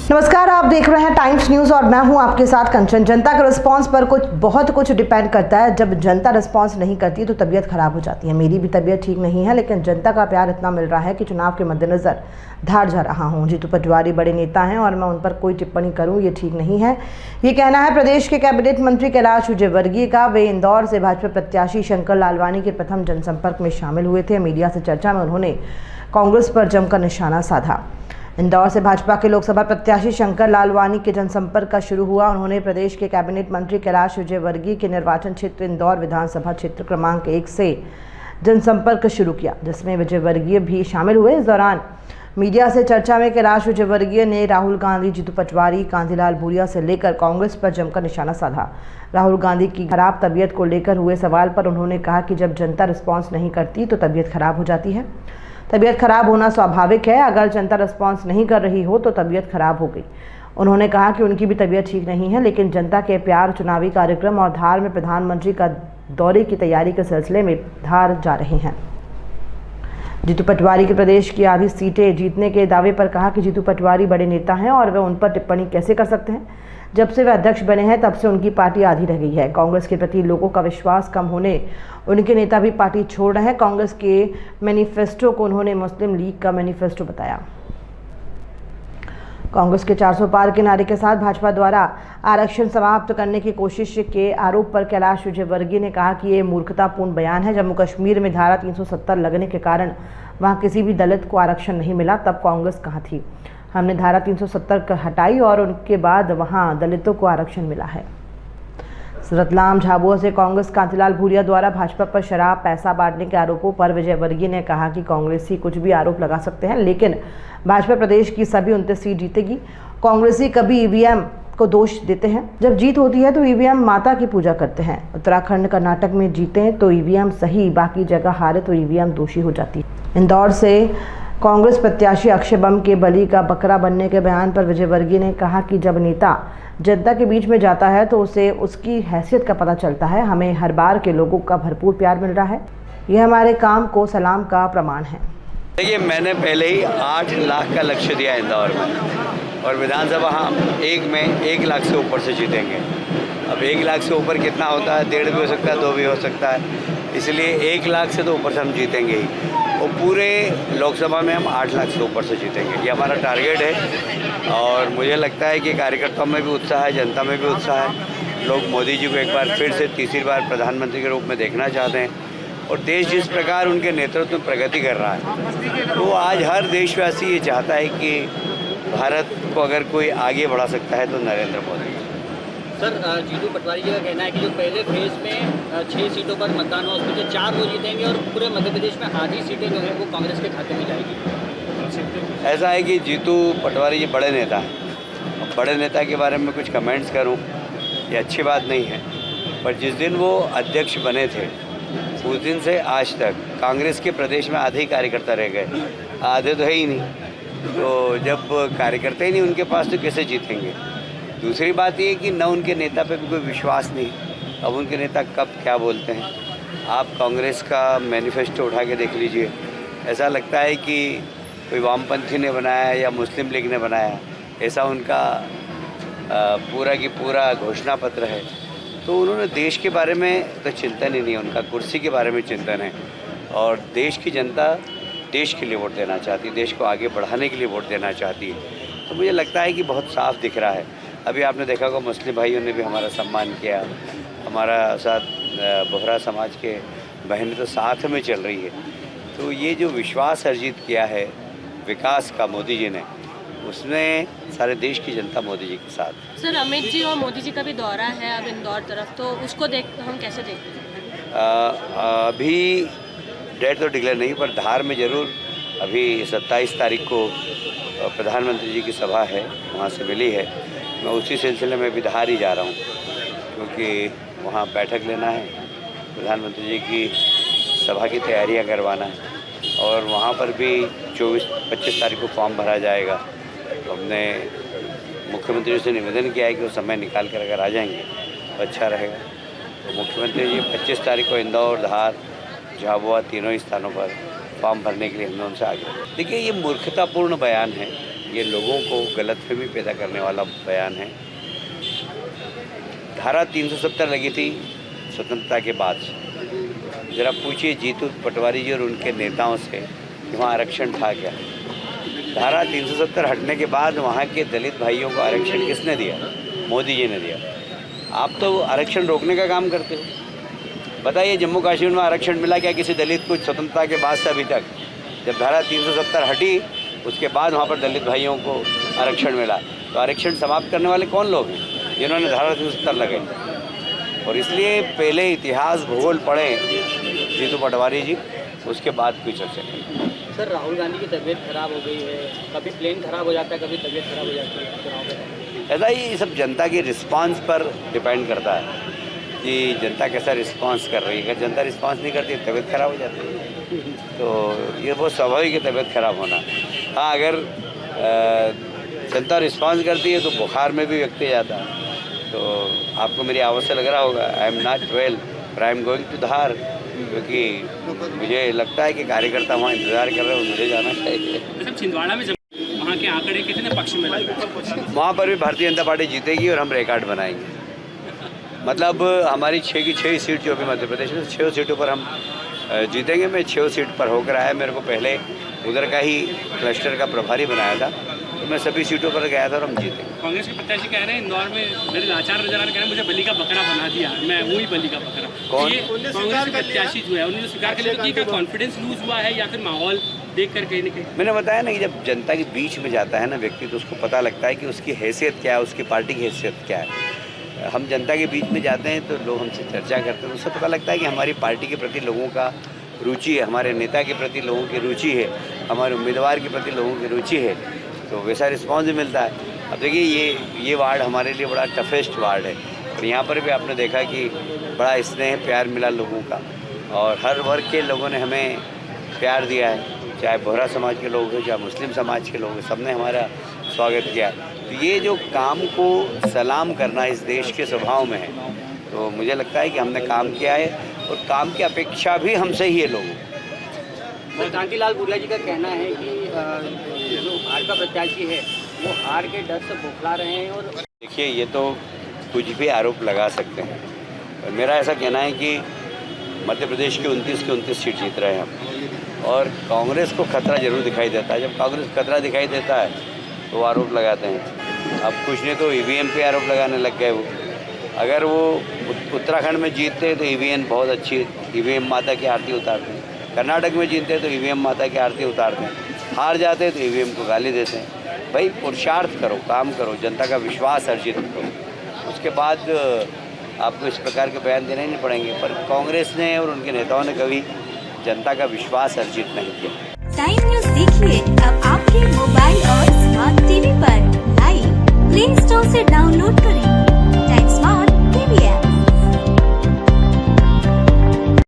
नमस्कार, आप देख रहे हैं टाइम्स न्यूज और मैं हूं आपके साथ कंचन। जनता के रिस्पांस पर बहुत कुछ डिपेंड करता है। जब जनता रिस्पांस नहीं करती तो तबीयत खराब हो जाती है। मेरी भी तबीयत ठीक नहीं है, लेकिन जनता का प्यार इतना मिल रहा है कि चुनाव के मद्देनजर धार जा रहा हूं। जीतू पटवारी बड़े नेता हैं और मैं उन पर कोई टिप्पणी करूं ये ठीक नहीं है। ये कहना है प्रदेश के कैबिनेट मंत्री कैलाश विजयवर्गीय का। वे इंदौर से भाजपा प्रत्याशी शंकर लालवानी के प्रथम जनसंपर्क में शामिल हुए थे। मीडिया से चर्चा में उन्होंने कांग्रेस पर जमकर निशाना साधा। इंदौर से भाजपा के लोकसभा प्रत्याशी शंकर लालवानी के जनसंपर्क का शुरू हुआ। उन्होंने प्रदेश के कैबिनेट मंत्री कैलाश विजयवर्गीय के निर्वाचन क्षेत्र इंदौर विधानसभा क्षेत्र क्रमांक 1 से जनसंपर्क शुरू किया, जिसमें विजयवर्गीय भी शामिल हुए। इस दौरान मीडिया से चर्चा में कैलाश विजयवर्गीय ने राहुल गांधी, जीतू पटवारी, कांतिलाल भूरिया से लेकर कांग्रेस पर जमकर निशाना साधा। राहुल गांधी की खराब तबीयत को लेकर हुए सवाल पर उन्होंने कहा कि जब जनता रिस्पॉन्स नहीं करती तो तबीयत खराब हो जाती है। तबीयत खराब होना स्वाभाविक है। अगर जनता रिस्पॉन्स नहीं कर रही हो तो तबीयत खराब हो गई। उन्होंने कहा कि उनकी भी तबीयत ठीक नहीं है, लेकिन जनता के प्यार, चुनावी कार्यक्रम और धार में प्रधानमंत्री का दौरे की तैयारी के सिलसिले में धार जा रहे हैं। जीतू पटवारी के प्रदेश की आधी सीटें जीतने के दावे पर कहा कि जीतू पटवारी बड़े नेता हैं और वे उन पर टिप्पणी कैसे कर सकते हैं। जब से वे अध्यक्ष बने हैं तब से उनकी पार्टी आधी रह गई है। कांग्रेस के प्रति लोगों का विश्वास कम होने उनके नेता भी पार्टी छोड़ रहे हैं। कांग्रेस के मैनिफेस्टो को उन्होंने मुस्लिम लीग का मैनिफेस्टो बताया। कांग्रेस के 400 पार के नारे के साथ भाजपा द्वारा आरक्षण समाप्त करने की कोशिश के आरोप पर कैलाश विजयवर्गीय ने कहा कि ये मूर्खतापूर्ण बयान है। जम्मू कश्मीर में धारा 370 लगने के कारण वहां किसी भी दलित को आरक्षण नहीं मिला, तब कांग्रेस कहाँ थी। हमने धारा 370 हटाई और उनके बाद वहां दलितों को आरक्षण मिला है। रतलाम झाबुआ से कांग्रेस कांतिलाल भूरिया द्वारा भाजपा पर शराब, पैसा बांटने के आरोपों पर विजयवर्गीय ने कहा कि कांग्रेसी कुछ भी आरोप लगा सकते हैं, लेकिन भाजपा प्रदेश की सभी 29 सीट जीतेगी। कांग्रेसी कभी ईवीएम को दोष देते हैं। जब जीत होती है तो ईवीएम माता की पूजा करते हैं। उत्तराखंड, कर्नाटक में जीते तो ईवीएम सही, बाकी जगह हारे तो ईवीएम दोषी हो जाती है। इंदौर से कांग्रेस प्रत्याशी अक्षय बम के बलि का बकरा बनने के बयान पर विजयवर्गीय ने कहा कि जब नेता जनता के बीच में जाता है तो उसे उसकी हैसियत का पता चलता है। हमें हर बार के लोगों का भरपूर प्यार मिल रहा है। यह हमारे काम को सलाम का प्रमाण है। देखिए, मैंने पहले ही 8 लाख का लक्ष्य दिया इंदौर में और विधानसभा हम में 1 लाख से ऊपर से जीतेंगे। अब 1 लाख से ऊपर कितना होता है? 1.5 भी हो सकता है, 2 भी हो सकता है। इसलिए 1 लाख से तो ऊपर से हम जीतेंगे ही और पूरे लोकसभा में हम 8 लाख से ऊपर से जीतेंगे। ये हमारा टारगेट है और मुझे लगता है कि कार्यकर्ताओं में भी उत्साह है, जनता में भी उत्साह है। लोग मोदी जी को एक बार फिर से तीसरी बार प्रधानमंत्री के रूप में देखना चाहते हैं और देश जिस प्रकार उनके नेतृत्व में प्रगति कर रहा है तो आज हर देशवासी ये चाहता है कि भारत को अगर कोई आगे बढ़ा सकता है तो नरेंद्र मोदी। सर, जीतू पटवारी जी का कहना है कि जो पहले फेज में 6 सीटों पर मतदान हो उसमें से 4 वो जीतेंगे और पूरे मध्य प्रदेश में आधी सीटें जो है वो कांग्रेस के खाते में जाएगी। ऐसा है कि जीतू पटवारी जी बड़े नेता हैं। अब बड़े नेता के बारे में कुछ कमेंट्स करूं ये अच्छी बात नहीं है, पर जिस दिन वो अध्यक्ष बने थे उस दिन से आज तक कांग्रेस के प्रदेश में आधे ही कार्यकर्ता रह गए। आधे तो है ही नहीं, तो जब कार्यकर्ता ही नहीं उनके पास तो कैसे जीतेंगे। दूसरी बात ये कि न उनके नेता पे भी कोई विश्वास नहीं। अब उनके नेता कब क्या बोलते हैं, आप कांग्रेस का मैनिफेस्टो उठा के देख लीजिए। ऐसा लगता है कि कोई वामपंथी ने बनाया या मुस्लिम लीग ने बनाया, ऐसा उनका पूरा की पूरा घोषणा पत्र है। तो उन्होंने देश के बारे में तो चिंतन ही नहीं है, उनका कुर्सी के बारे में चिंतन है और देश की जनता देश के लिए वोट देना चाहती है, देश को आगे बढ़ाने के लिए वोट देना चाहती है। तो मुझे लगता है कि बहुत साफ दिख रहा है। अभी आपने देखा होगा मुस्लिम भाइयों ने भी हमारा सम्मान किया, हमारा साथ बोहरा समाज के बहनें तो साथ में चल रही है। तो ये जो विश्वास अर्जित किया है विकास का मोदी जी ने, उसने सारे देश की जनता मोदी जी के साथ। सर, अमित जी और मोदी जी का भी दौरा है अब इंदौर तरफ, तो उसको हम कैसे देखते हैं? अभी डेट तो डिक्लेयर नहीं, पर धार में ज़रूर अभी 27 तारीख को प्रधानमंत्री जी की सभा है, वहाँ से मिली है। मैं उसी सिलसिले में भी धार ही जा रहा हूँ क्योंकि वहाँ बैठक लेना है, प्रधानमंत्री जी की सभा की तैयारियाँ करवाना है और वहाँ पर भी 24-25 तारीख को फॉर्म भरा जाएगा। तो हमने मुख्यमंत्री से निवेदन किया है कि वो समय निकाल कर अगर आ जाएंगे तो अच्छा रहेगा। तो मुख्यमंत्री जी 25 तारीख को इंदौर, धार, झाबुआ तीनों ही स्थानों पर फॉर्म भरने के लिए हम उनसे आगे। देखिए, ये मूर्खतापूर्ण बयान है ये लोगों को गलतफहमी पैदा करने वाला बयान है। धारा 370 लगी थी स्वतंत्रता के बाद। ज़रा पूछिए जीतू पटवारी जी और उनके नेताओं से कि वहाँ आरक्षण था क्या। धारा 370 हटने के बाद वहाँ के दलित भाइयों को आरक्षण किसने दिया? मोदी जी ने दिया। आप तो आरक्षण रोकने का काम करते हो। बताइए जम्मू कश्मीर में आरक्षण मिला क्या किसी दलित को स्वतंत्रता के बाद से अभी तक? जब धारा 370 हटी उसके बाद वहाँ पर दलित भाइयों को आरक्षण मिला। तो आरक्षण समाप्त करने वाले कौन लोग हैं जिन्होंने धारा 370 लगाई? और इसलिए पहले इतिहास भूगोल पढ़ें जीतू पटवारी जी, उसके बाद कोई चर्चा करें। सर राहुल गांधी की तबीयत खराब हो गई है, कभी प्लेन खराब हो जाता है, कभी तबीयत खराब हो जाती है चुनाव में। ऐसा ही सब जनता की रिस्पांस पर डिपेंड करता है कि जनता कैसा रिस्पांस कर रही है। अगर जनता रिस्पांस नहीं करती तबीयत खराब हो जाती है, तो ये बहुत स्वाभाविक है तबीयत खराब होना। हाँ, अगर जनता रिस्पांस करती है तो बुखार में भी व्यक्ति जाता है। तो आपको मेरी आवाज़ से लग रहा होगा I am not well but I am going to Dhar, क्योंकि मुझे लगता है कि कार्यकर्ता वहाँ इंतज़ार कर रहे हैं, मुझे जाना चाहिए। छिंदवाड़ा में वहाँ के आंकड़े कितने पक्ष में लग रहे हैं? वहाँ पर भी भारतीय जनता पार्टी जीतेगी और हम रिकॉर्ड बनाएंगे। मतलब हमारी 6 की 6 सीट जो अभी मध्य प्रदेश में 6 सीटों पर हम जीतेंगे। मैं 6 सीट पर होकर आया, मेरे को पहले उधर का ही क्लस्टर का प्रभारी बनाया था, तो मैं सभी सीटों पर गया था और हम जीते। कांग्रेस के प्रत्याशी कह रहे हैं इंदौर में मेरे लाचार नजर आ रहे, कह रहे हैं मुझे बलि का बकरा बना दिया, मैं वही बलि का बकरा। कौन? ये कांग्रेस के प्रत्याशी जो है उन्होंने स्वीकार कर लिया कि कॉन्फिडेंस लूज हुआ है या फिर माहौल देख कर कहीं न कहीं। मैंने बताया ना कि जब जनता के बीच में जाता है ना व्यक्ति, तो उसको पता लगता है कि उसकी हैसियत क्या है, उसकी पार्टी की हैसियत क्या है। हम जनता के बीच में जाते हैं तो लोग हमसे चर्चा करते हैं, उससे पता लगता है कि हमारी पार्टी के प्रति लोगों का रुचि है, हमारे नेता के प्रति लोगों की रुचि है, हमारे उम्मीदवार के प्रति लोगों की रुचि है, तो वैसा रिस्पॉन्स भी मिलता है। अब देखिए ये वार्ड हमारे लिए बड़ा टफेस्ट वार्ड है और यहाँ पर भी आपने देखा कि बड़ा स्नेह प्यार मिला लोगों का और हर वर्ग के लोगों ने हमें प्यार दिया है, चाहे बोहरा समाज के लोग हो चाहे मुस्लिम समाज के लोग हो, सबने हमारा स्वागत किया। तो ये जो काम को सलाम करना इस देश के स्वभाव में है, तो मुझे लगता है कि हमने काम किया है और काम की अपेक्षा भी हमसे ही है लोगों। कांतिलाल भूरिया जी का कहना है कि जो भाजपा प्रत्याशी है वो हार के डर से बौखला रहे हैं। और देखिए ये तो कुछ भी आरोप लगा सकते हैं, और मेरा ऐसा कहना है कि मध्य प्रदेश के 29 सीट जीत रहे हैं हम, और कांग्रेस को खतरा जरूर दिखाई देता है। जब कांग्रेस को खतरा दिखाई देता है तो आरोप लगाते हैं। अब कुछ ने तो ईवीएम पे आरोप लगाने लग गए। वो अगर वो उत्तराखंड में जीतते तो ईवीएम बहुत अच्छी ईवीएम माता की आरती उतारते हैं, कर्नाटक में जीतते तो ईवीएम माता की आरती उतारते हैं, हार जाते तो ईवीएम को गाली देते हैं। भाई पुरुषार्थ करो, काम करो, जनता का विश्वास अर्जित करो, उसके बाद आपको इस प्रकार के बयान देने नहीं पड़ेंगे। पर कांग्रेस ने और उनके नेताओं ने कभी जनता का विश्वास अर्जित नहीं किया। टाइम न्यूज़ देखिए अब आपके मोबाइल और स्मार्ट टीवी पर। लाइव प्ले स्टोर से डाउनलोड करें टाइम स्मार्ट।